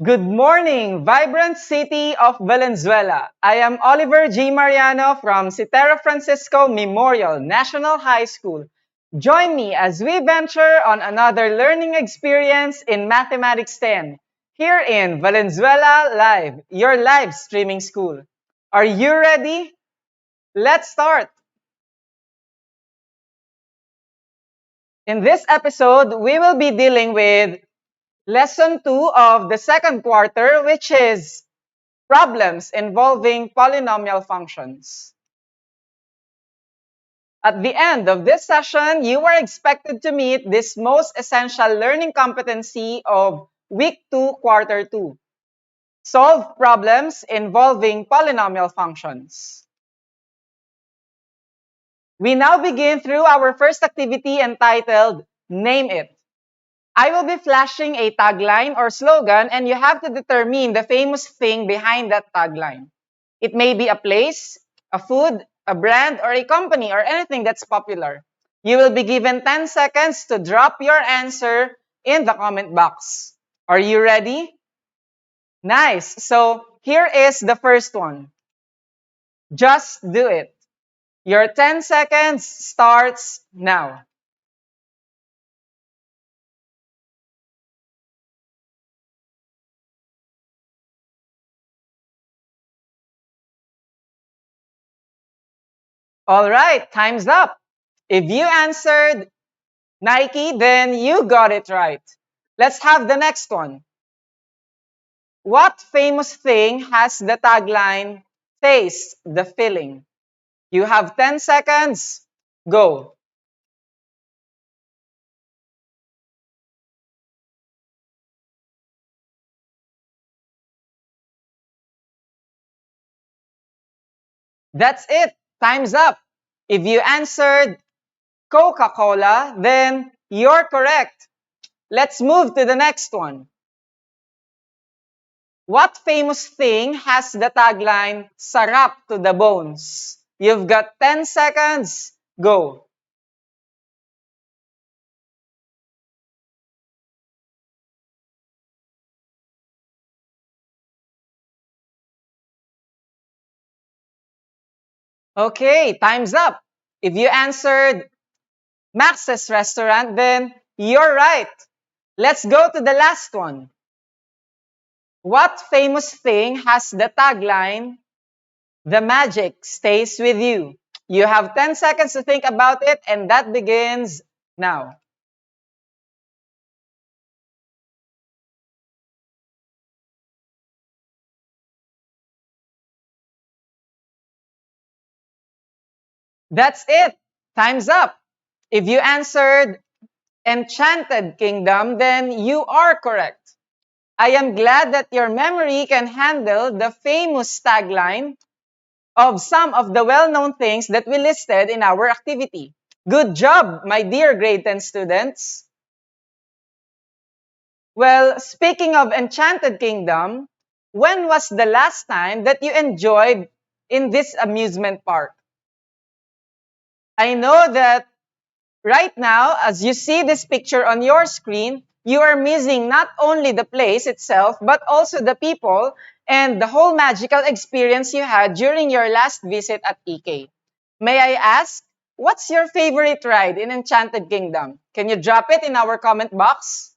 Good morning, vibrant city of Valenzuela. I am Oliver G. Mariano from Citera Francisco Memorial National High School. Join me as we venture on another learning experience in Mathematics 10 here in Valenzuela Live, your live streaming school. Are you ready? Let's start. In this episode, we will be dealing with Lesson 2 of the second quarter, which is problems involving polynomial functions. At the end of this session, you are expected to meet this most essential learning competency of week 2, quarter 2. Solve problems involving polynomial functions. We now begin through our first activity entitled Name It. I will be flashing a tagline or slogan, and you have to determine the famous thing behind that tagline. It may be a place, a food, a brand, or a company, or anything that's popular. You will be given 10 seconds to drop your answer in the comment box. Are you ready? Nice. So here is the first one. Just do it. Your 10 seconds starts now. All right, time's up. If you answered Nike, then you got it right. Let's have the next one. What famous thing has the tagline, taste the feeling? You have 10 seconds. Go. That's it. Time's up. If you answered Coca-Cola, then you're correct. Let's move to the next one. What famous thing has the tagline, sarap to the bones? You've got 10 seconds. Go. Okay, time's up. If you answered Max's restaurant, then you're right. Let's go to the last one. What famous thing has the tagline, the magic stays with you? You have 10 seconds to think about it, and that begins now. That's it. Time's up. If you answered Enchanted Kingdom, then you are correct. I am glad that your memory can handle the famous tagline of some of the well-known things that we listed in our activity. Good job, my dear grade 10 students. Well, speaking of Enchanted Kingdom, when was the last time that you enjoyed in this amusement park? I know that right now, as you see this picture on your screen, you are missing not only the place itself, but also the people and the whole magical experience you had during your last visit at EK. May I ask, what's your favorite ride in Enchanted Kingdom? Can you drop it in our comment box?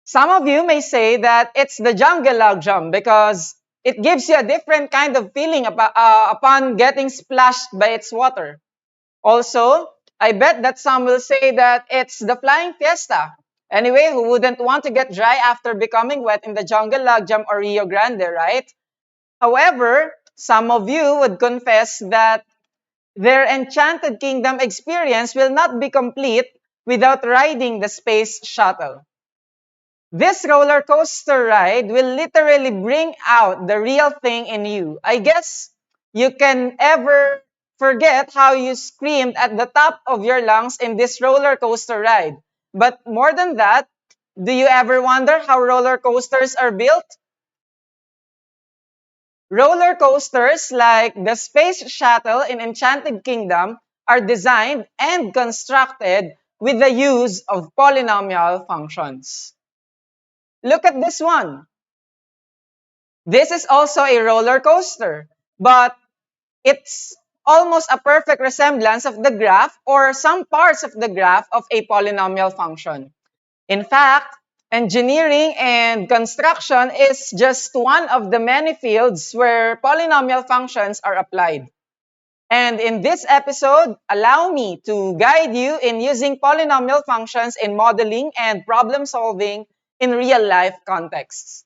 Some of you may say that it's the jungle log jump because it gives you a different kind of feeling upon getting splashed by its water. Also, I bet that some will say that it's the flying fiesta. Anyway, who wouldn't want to get dry after becoming wet in the jungle log jump or Rio Grande, right? However, some of you would confess that their Enchanted Kingdom experience will not be complete without riding the space shuttle. This roller coaster ride will literally bring out the real thing in you. I guess you can ever forget how you screamed at the top of your lungs in this roller coaster ride. But more than that, do you ever wonder how roller coasters are built? Roller coasters like the Space Shuttle in Enchanted Kingdom are designed and constructed with the use of polynomial functions. Look at this one. This is also a roller coaster, but it's almost a perfect resemblance of the graph or some parts of the graph of a polynomial function. In fact, engineering and construction is just one of the many fields where polynomial functions are applied. And in this episode, allow me to guide you in using polynomial functions in modeling and problem solving in real-life contexts.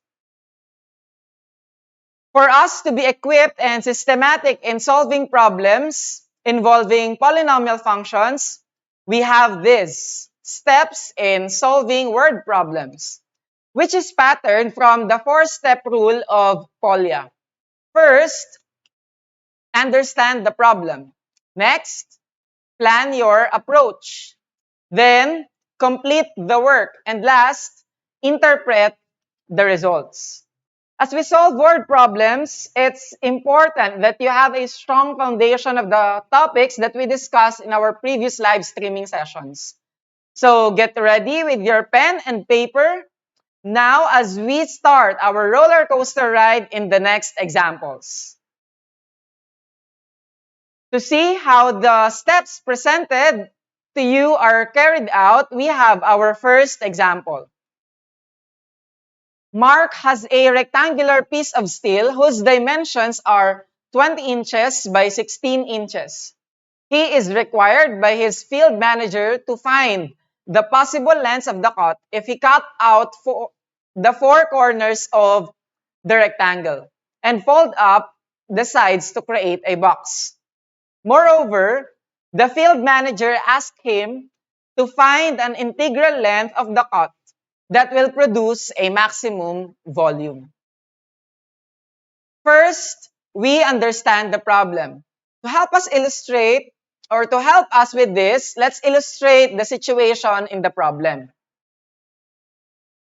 For us to be equipped and systematic in solving problems involving polynomial functions, we have these steps in solving word problems, which is patterned from the 4-step rule of Polya. First, understand the problem. Next, plan your approach. Then, complete the work. And last, interpret the results. As we solve word problems, it's important that you have a strong foundation of the topics that we discussed in our previous live streaming sessions. So get ready with your pen and paper now as we start our roller coaster ride in the next examples. To see how the steps presented to you are carried out, we have our first example. Mark has a rectangular piece of steel whose dimensions are 20 inches by 16 inches. He is required by his field manager to find the possible lengths of the cut if he cut out the 4 corners of the rectangle and fold up the sides to create a box. Moreover, the field manager asked him to find an integral length of the cut that will produce a maximum volume. First, we understand the problem. To help us illustrate, or to help us with this, let's illustrate the situation in the problem.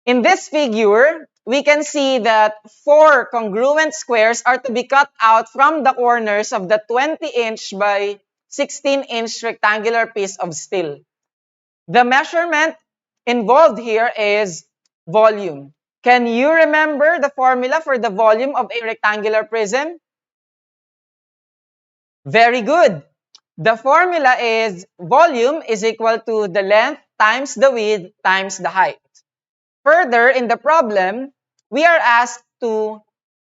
In this figure, we can see that 4 congruent squares are to be cut out from the corners of the 20-inch by 16-inch rectangular piece of steel. The measurement involved here is volume. Can you remember the formula for the volume of a rectangular prism? Very good. The formula is volume is equal to the length times the width times the height. Further, in the problem, we are asked to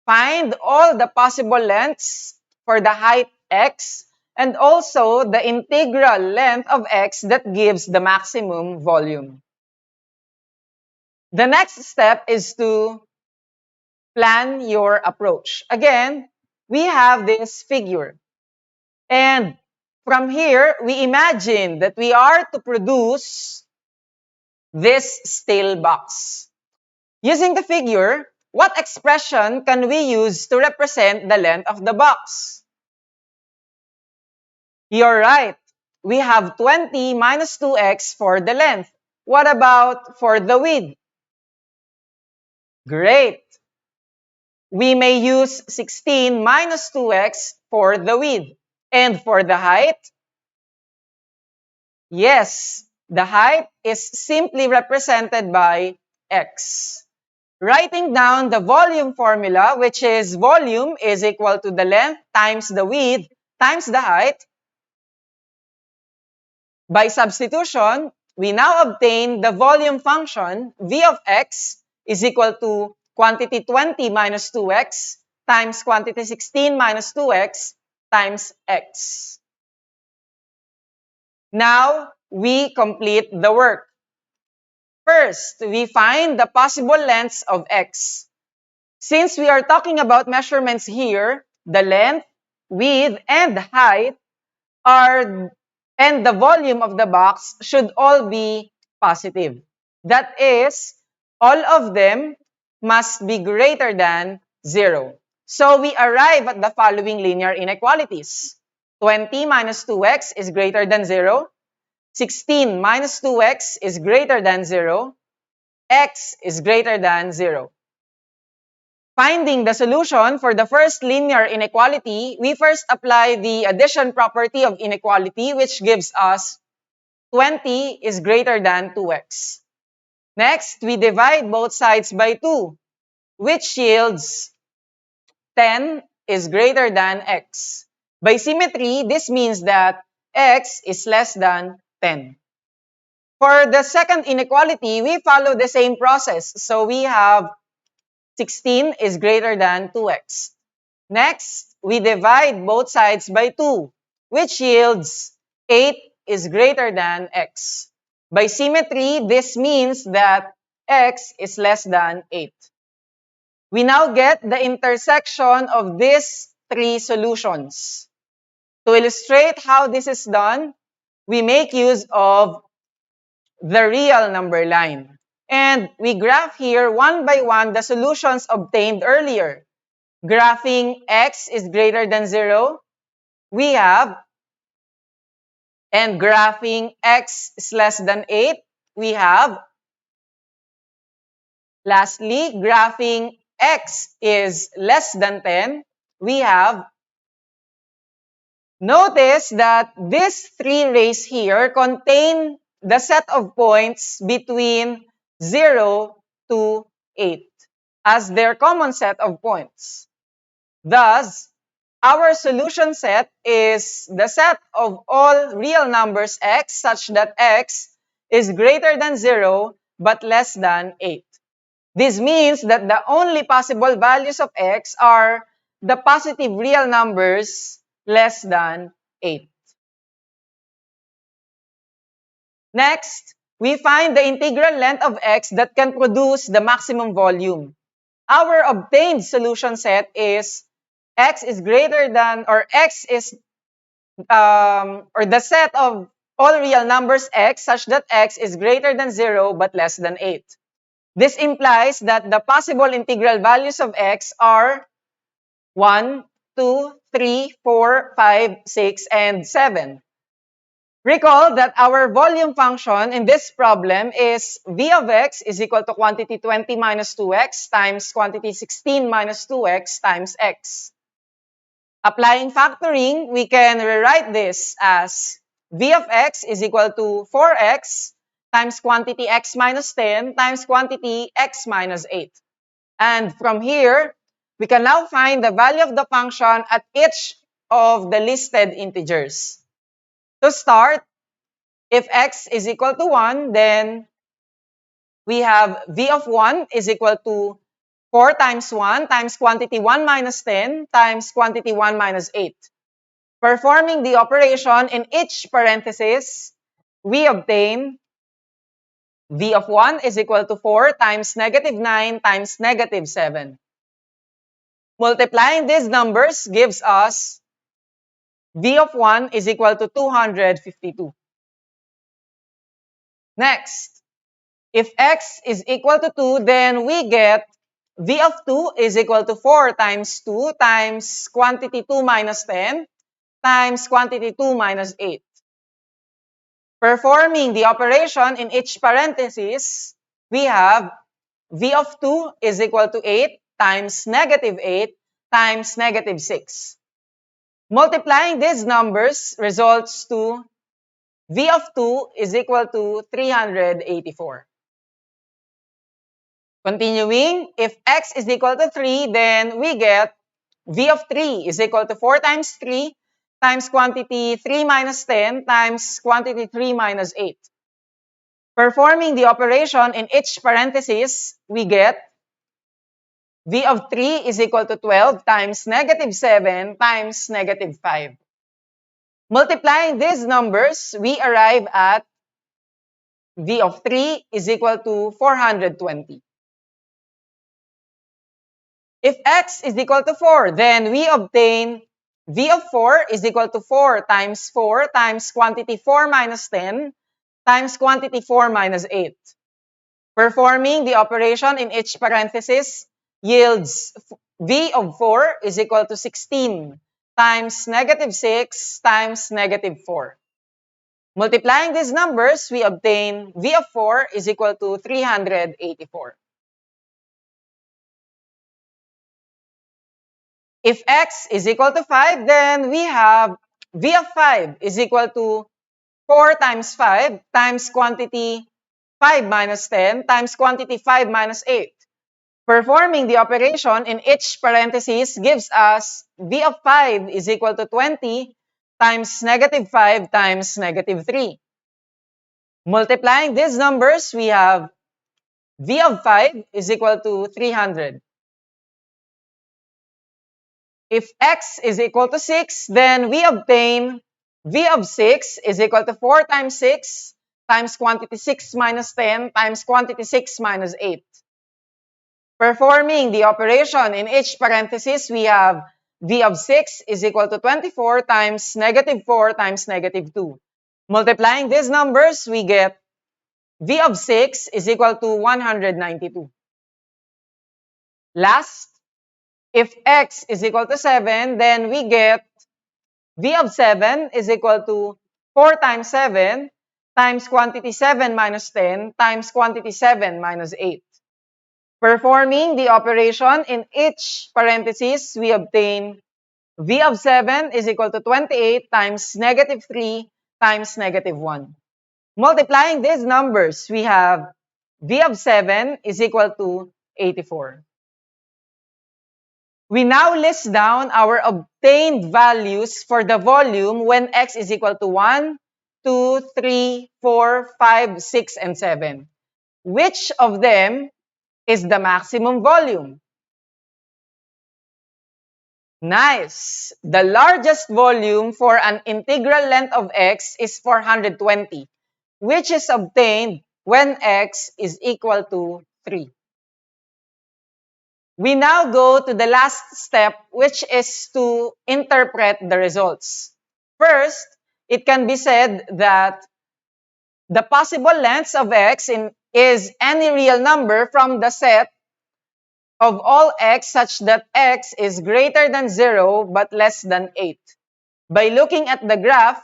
find all the possible lengths for the height x and also the integral length of x that gives the maximum volume. The next step is to plan your approach. Again, we have this figure. And from here, we imagine that we are to produce this steel box. Using the figure, what expression can we use to represent the length of the box? You're right. We have 20 minus 2x for the length. What about for the width? Great. We may use 16 minus 2x for the width. And for the height? Yes, the height is simply represented by x. Writing down the volume formula, which is volume is equal to the length times the width times the height. By substitution, we now obtain the volume function v of x is equal to quantity 20 minus 2x times quantity 16 minus 2x times x. Now, we complete the work. First, we find the possible lengths of x. Since we are talking about measurements here, the length, width, and height and the volume of the box should all be positive. That is, all of them must be greater than 0. So we arrive at the following linear inequalities. 20 minus 2x is greater than 0. 16 minus 2x is greater than 0. X is greater than 0. Finding the solution for the first linear inequality, we first apply the addition property of inequality, which gives us 20 is greater than 2x. Next, we divide both sides by 2, which yields 10 is greater than x. By symmetry, this means that x is less than 10. For the second inequality, we follow the same process. So we have 16 is greater than 2x. Next, we divide both sides by 2, which yields 8 is greater than x. By symmetry, this means that x is less than 8. We now get the intersection of these three solutions. To illustrate how this is done, we make use of the real number line. And we graph here one by one the solutions obtained earlier. Graphing x is greater than 0, we have, and graphing x is less than 8, we have. Lastly, graphing x is less than 10, we have. Notice that these three rays here contain the set of points between 0 to 8 as their common set of points. Thus, our solution set is the set of all real numbers x such that x is greater than 0 but less than 8. This means that the only possible values of x are the positive real numbers less than 8. Next, we find the integral length of x that can produce the maximum volume. Our obtained solution set is x is greater than, or x is, or the set of all real numbers x such that x is greater than 0 but less than 8. This implies that the possible integral values of x are 1, 2, 3, 4, 5, 6, and 7. Recall that our volume function in this problem is v of x is equal to quantity 20 minus 2x times quantity 16 minus 2x times x. Applying factoring, we can rewrite this as v of x is equal to 4x times quantity x minus 10 times quantity x minus 8. And from here, we can now find the value of the function at each of the listed integers. To start, if x is equal to 1, then we have v of 1 is equal to 4 times 1 times quantity 1 minus 10 times quantity 1 minus 8. Performing the operation in each parenthesis, we obtain v of 1 is equal to 4 times negative 9 times negative 7. Multiplying these numbers gives us v of 1 is equal to 252. Next, if x is equal to 2, then we get v of 2 is equal to 4 times 2 times quantity 2 minus 10 times quantity 2 minus 8. Performing the operation in each parenthesis, we have v of 2 is equal to 8 times negative 8 times negative 6. Multiplying these numbers results to v of 2 is equal to 384. Continuing, if x is equal to 3, then we get v of 3 is equal to 4 times 3 times quantity 3 minus 10 times quantity 3 minus 8. Performing the operation in each parenthesis, we get v of 3 is equal to 12 times negative 7 times negative 5. Multiplying these numbers, we arrive at v of 3 is equal to 420. If x is equal to 4, then we obtain v of 4 is equal to 4 times quantity 4 minus 10 times quantity 4 minus 8. Performing the operation in each parenthesis yields v of 4 is equal to 16 times negative 6 times negative 4. Multiplying these numbers, we obtain v of 4 is equal to 384. If x is equal to 5, then we have v of 5 is equal to 4 times 5 times quantity 5 minus 10 times quantity 5 minus 8. Performing the operation in each parenthesis gives us V of 5 is equal to 20 times negative 5 times negative 3. Multiplying these numbers, we have V of 5 is equal to 300. If x is equal to 6, then we obtain V of 6 is equal to 4 times 6 times quantity 6 minus 10 times quantity 6 minus 8. Performing the operation in each parenthesis, we have V of 6 is equal to 24 times negative 4 times negative 2. Multiplying these numbers, we get V of 6 is equal to 192. Last, if x is equal to 7, then we get V of 7 is equal to 4 times 7 times quantity 7 minus 10 times quantity 7 minus 8. Performing the operation in each parenthesis, we obtain V of 7 is equal to 28 times negative 3 times negative 1. Multiplying these numbers, we have V of 7 is equal to 84. We now list down our obtained values for the volume when x is equal to 1, 2, 3, 4, 5, 6, and 7. Which of them is the maximum volume? Nice! The largest volume for an integral length of x is 420, which is obtained when x is equal to 3. We now go to the last step, which is to interpret the results. First, it can be said that the possible lengths of x is any real number from the set of all x such that x is greater than 0 but less than 8. By looking at the graph,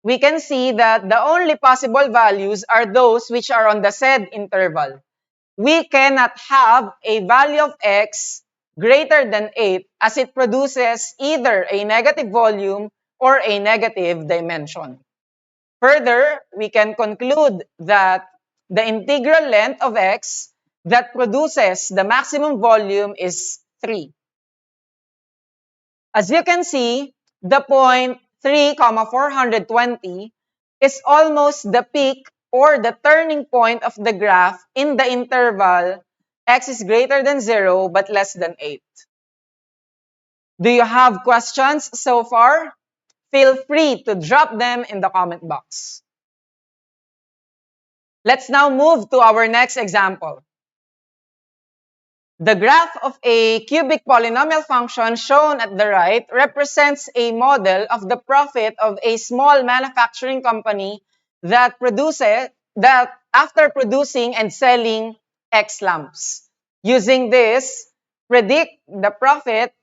we can see that the only possible values are those which are on the said interval. We cannot have a value of x greater than 8 as it produces either a negative volume or a negative dimension. Further, we can conclude that the integral length of x that produces the maximum volume is 3. As you can see, the point 3, 420 is almost the peak or the turning point of the graph in the interval x is greater than 0 but less than 8. Do you have questions so far? Feel free to drop them in the comment box. Let's now move to our next example. The graph of a cubic polynomial function shown at the right represents a model of the profit of a small manufacturing company that after producing and selling X lamps. Using this, predict the profit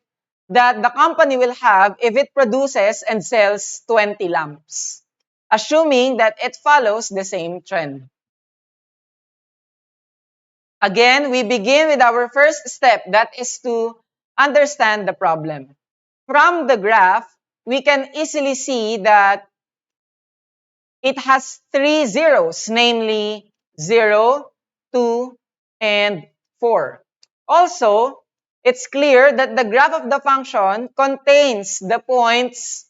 that the company will have if it produces and sells 20 lamps, assuming that it follows the same trend. Again, we begin with our first step, that is to understand the problem. From the graph, we can easily see that it has 3 zeros, namely 0, 2, and 4. Also, it's clear that the graph of the function contains the points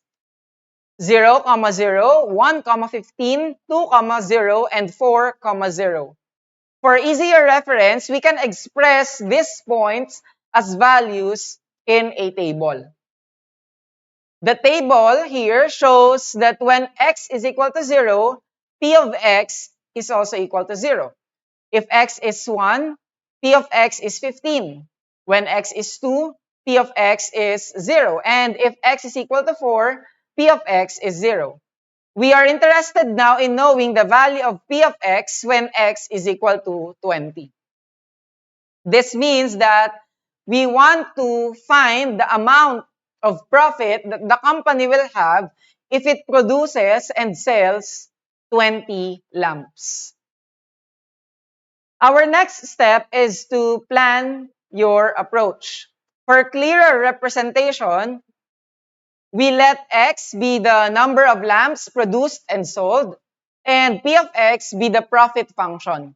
0, 0, 1, 15, 2, 0, and 4, 0. For easier reference, we can express these points as values in a table. The table here shows that when x is equal to 0, p of x is also equal to 0. If x is 1, p of x is 15. When x is 2, p of x is 0. And if x is equal to 4, p of x is 0. We are interested now in knowing the value of p of x when x is equal to 20. This means that we want to find the amount of profit that the company will have if it produces and sells 20 lamps. Our next step is to plan your approach. For clearer representation, we let x be the number of lamps produced and sold, and p of x be the profit function.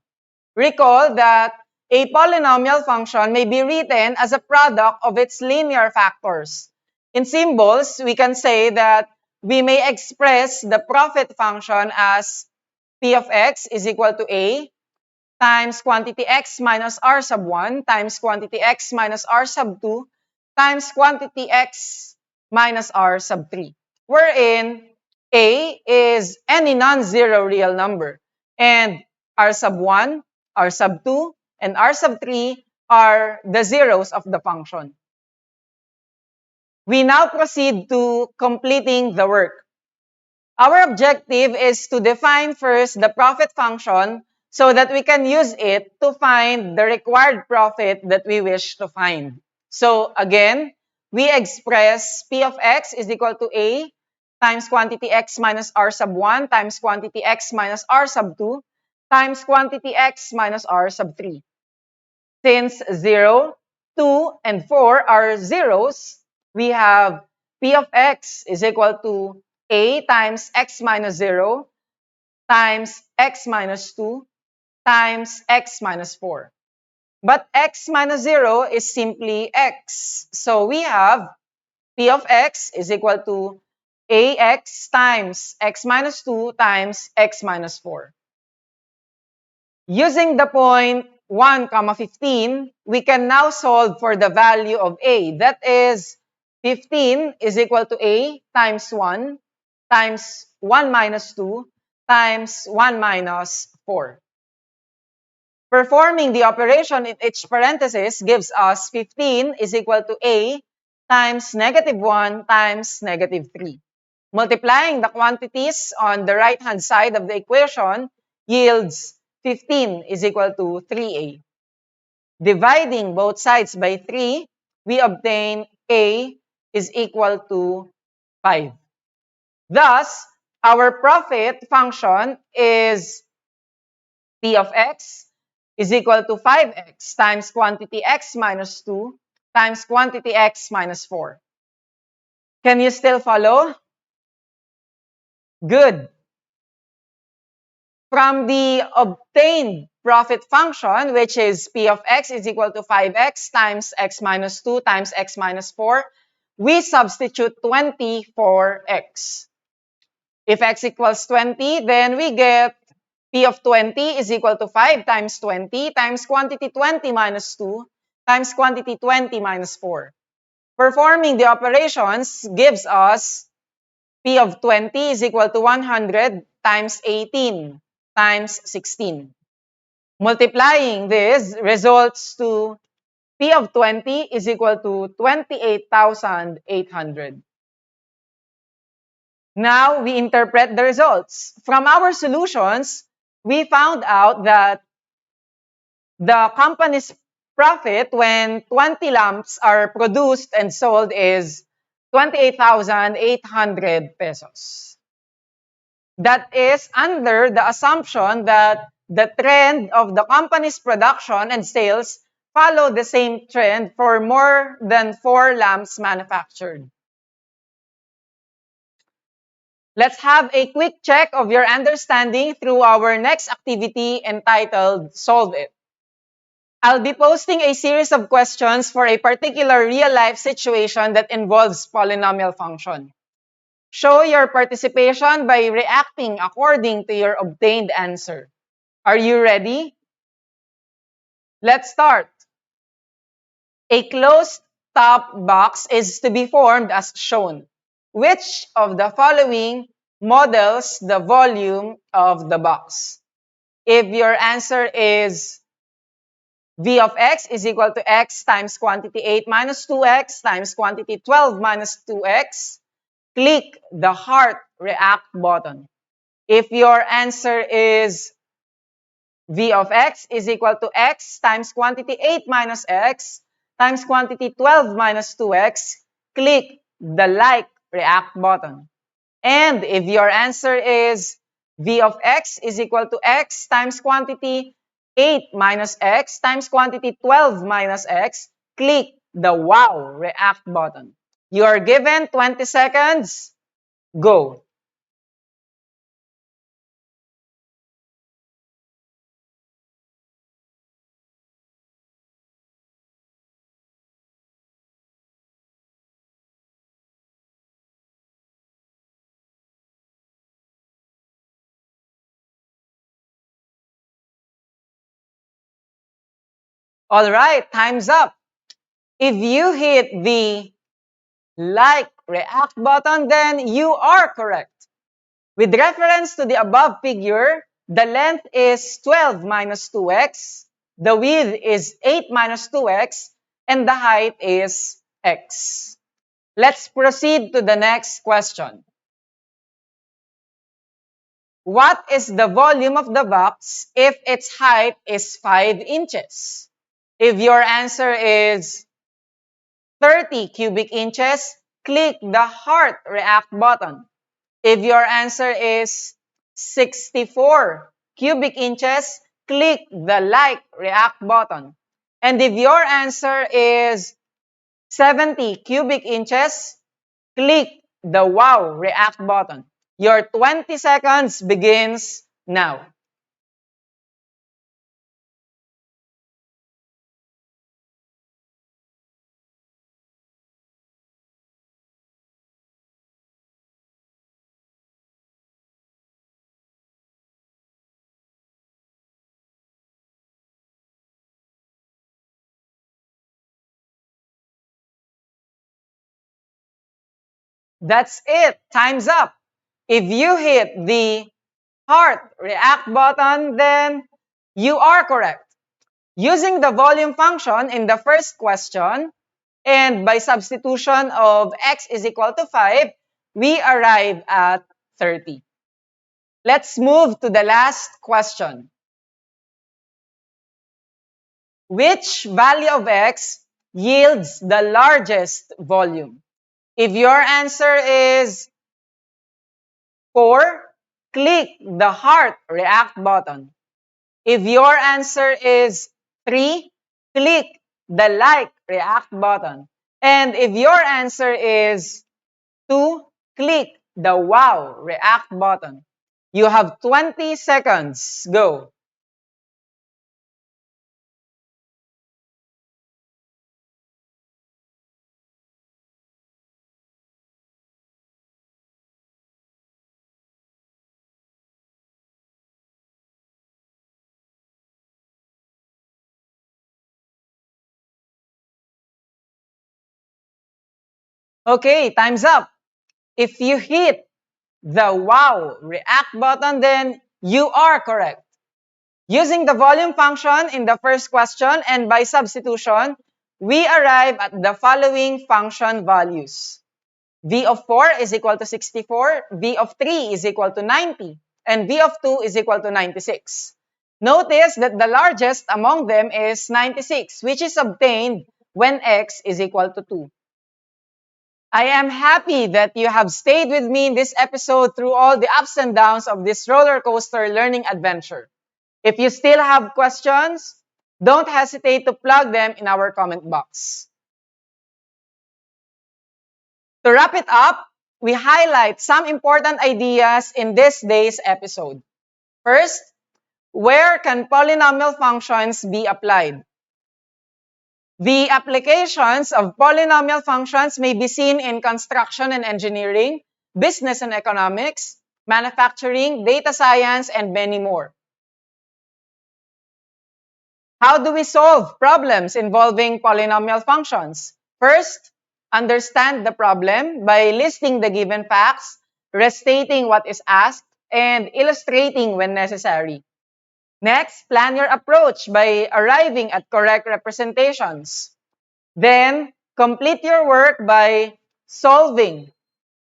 Recall that a polynomial function may be written as a product of its linear factors. In symbols, we can say that we may express the profit function as p of x is equal to a times quantity x minus r sub 1 times quantity x minus r sub 2 times quantity x minus r sub 3, wherein a is any non-zero real number, and r sub 1, r sub 2, and r sub 3 are the zeros of the function. We now proceed to completing the work. Our objective is to define first the profit function so that we can use it to find the required profit that we wish to find. So again, we express p of x is equal to a times quantity x minus r sub 1 times quantity x minus r sub 2 times quantity x minus r sub 3. Since 0, 2, and 4 are zeros, we have p of x is equal to a times x minus 0 times x minus 2 times x minus 4. But x minus 0 is simply x. So we have p of x is equal to ax times x minus 2 times x minus 4. Using the point 1, 15, we can now solve for the value of a. That is, 15 is equal to a times 1 times 1 minus 2 times 1 minus 4. Performing the operation in each parenthesis gives us 15 is equal to a times negative 1 times negative 3. Multiplying the quantities on the right-hand side of the equation yields 15 is equal to 3a. Dividing both sides by 3, we obtain a is equal to 5. Thus, our profit function is p of x is equal to 5x times quantity x minus 2 times quantity x minus 4. Can you still follow? Good. From the obtained profit function, which is p of x is equal to 5x times x minus 2 times x minus 4, we substitute 20 for x. If x equals 20, then we get p of 20 is equal to 5 times 20 times quantity 20 minus 2 times quantity 20 minus 4. Performing the operations gives us p of 20 is equal to 100 times 18 times 16. Multiplying this results to p of 20 is equal to 28,800. Now we interpret the results. From our solutions, we found out that the company's profit when 20 lamps are produced and sold is 28,800 pesos. That is under the assumption that the trend of the company's production and sales follow the same trend for more than 4 lamps manufactured. Let's have a quick check of your understanding through our next activity entitled Solve It. I'll be posting a series of questions for a particular real-life situation that involves polynomial function. Show your participation by reacting according to your obtained answer. Are you ready? Let's start. A closed top box is to be formed as shown. Which of the following models the volume of the box? If your answer is v of x is equal to x times quantity 8 minus 2x times quantity 12 minus 2x, click the heart react button. If your answer is v of x is equal to x times quantity 8 minus x times quantity 12 minus 2x, click the like react button. And if your answer is v of x is equal to x times quantity 8 minus x times quantity 12 minus x, click the wow react button. You are given 20 seconds. Go. All right, time's up. If you hit the like react button, then you are correct. With reference to the above figure, the length is 12 minus 2x, the width is 8 minus 2x, and the height is x. Let's proceed to the next question. What is the volume of the box if its height is 5 inches? If your answer is 30 cubic inches, click the heart react button. If your answer is 64 cubic inches, click the like react button. And if your answer is 70 cubic inches, click the wow react button. Your 20 seconds begins now. That's it. Time's up. If you hit the heart react button, then you are correct. Using the volume function in the first question, and by substitution of x is equal to 5, we arrive at 30. Let's move to the last question. Which value of x yields the largest volume? If your answer is 4, click the heart react button. If your answer is 3, click the like react button. And if your answer is 2, click the wow react button. You have 20 seconds. Go. Okay, time's up. If you hit the wow react button, then you are correct. Using the volume function in the first question and by substitution, we arrive at the following function values. V of 4 is equal to 64, V of 3 is equal to 90, and V of 2 is equal to 96. Notice that the largest among them is 96, which is obtained when x is equal to 2. I am happy that you have stayed with me in this episode through all the ups and downs of this roller coaster learning adventure. If you still have questions, don't hesitate to plug them in our comment box. To wrap it up, we highlight some important ideas in this day's episode. First, where can polynomial functions be applied? The applications of polynomial functions may be seen in construction and engineering, business and economics, manufacturing, data science, and many more. How do we solve problems involving polynomial functions? First, understand the problem by listing the given facts, restating what is asked, and illustrating when necessary. Next, plan your approach by arriving at correct representations. Then, complete your work by solving.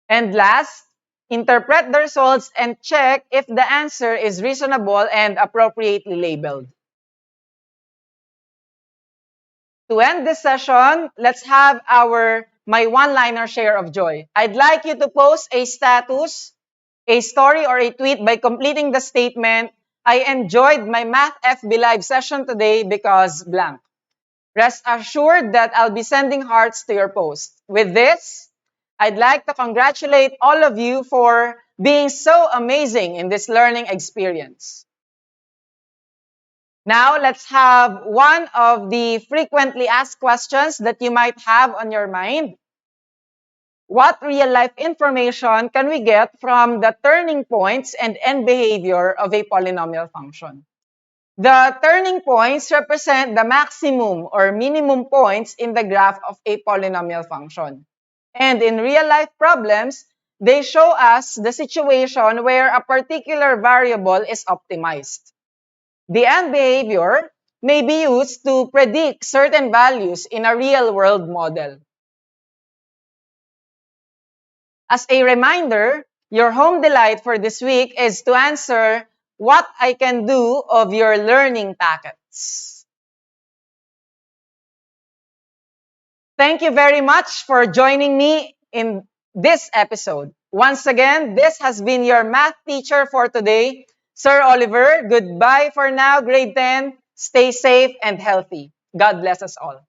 And last, interpret the results and check if the answer is reasonable and appropriately labeled. To end this session, let's have my one-liner share of joy. I'd like you to post a status, a story, or a tweet by completing the statement, I enjoyed my Math FB Live session today because blank. Rest assured that I'll be sending hearts to your post. With this, I'd like to congratulate all of you for being so amazing in this learning experience. Now, let's have one of the frequently asked questions that you might have on your mind. What real-life information can we get from the turning points and end behavior of a polynomial function? The turning points represent the maximum or minimum points in the graph of a polynomial function. And in real-life problems, they show us the situation where a particular variable is optimized. The end behavior may be used to predict certain values in a real-world model. As a reminder, your home delight for this week is to answer what I can do of your learning packets. Thank you very much for joining me in this episode. Once again, this has been your math teacher for today, Sir Oliver. Goodbye for now, grade 10. Stay safe and healthy. God bless us all.